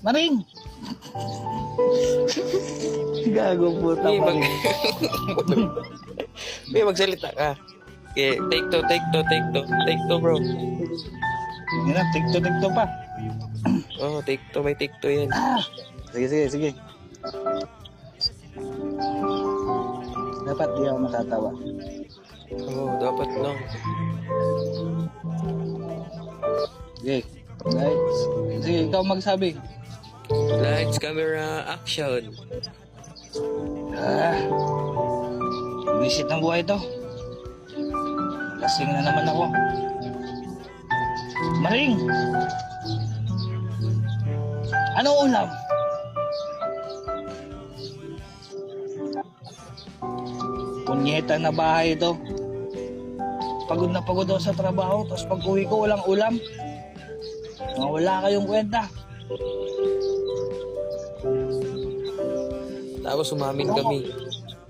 Maring! Gago puta May Maring. May magsalita ka. Okay, take two, bro. Yan na, tikto pa. Oh, take two, may take two yan. Sige. Dapat di ako matatawa. Oh, dapat lang. Sige. Lights. Sige, ikaw magsabi. Lights, camera, action. Visit ng buhay to. Lasing na naman ako. Maring! Anong ulam? Punyeta na bahay ito. Pagod na pagod ako sa trabaho, tapos pag uwi ko walang ulam. Wala kayong kwenta. Tapos umamin kami.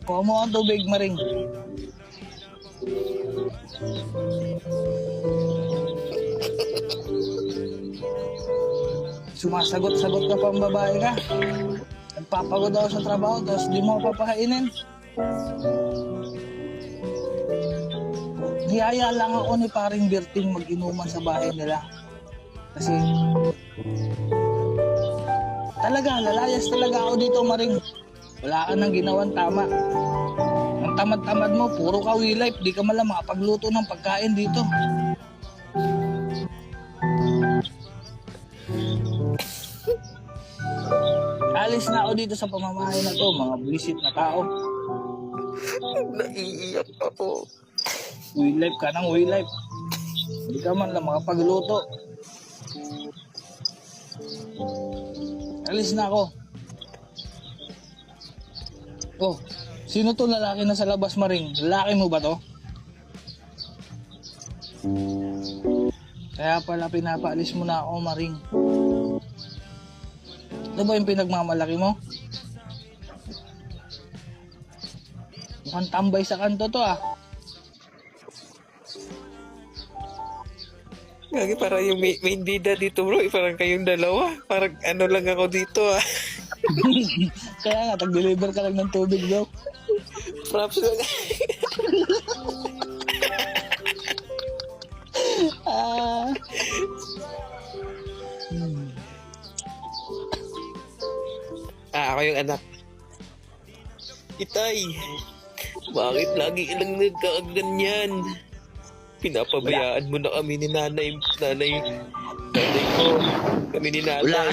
Kuha mo ang tubig, Maring. Sumasagot-sagot ka pang babae ka. Nagpapagod ako sa trabaho, tapos di mo ako papakainin. Niyaya lang ako ni paring Berting mag-inuman sa bahay nila. Kasi talaga, lalayas talaga ako dito, Maring. Wala ka nang ginawan tama. Ang tamad-tamad mo, puro ka life. Di ka malang makapagluto ng pagkain dito. Alis na ako dito sa pamamahay na to, mga buwisit na tao. Naiiyak ako. Life ka ng life. Di ka man lang makapagluto. Alis na ako. Oh, sino to lalaki na sa labas, Maring? Lalaki mo ba to? Kaya pala pinapaalis mo na ako, Maring. Ito ba yung pinagmamalaki mo? Mukhang tambay sa kanto to ah. Gagi, parang yung main bida dito, bro. Parang kayong dalawa. Parang ano lang ako dito, ah. Kaya nga, tag-deliver ka lang ng tubig, bro. Props lang. Ako yung anak. Itay, bakit lagi ilang nagkakaganyan? Pinapabayaan mo na kami ni nanay ko. Kami ni nanay.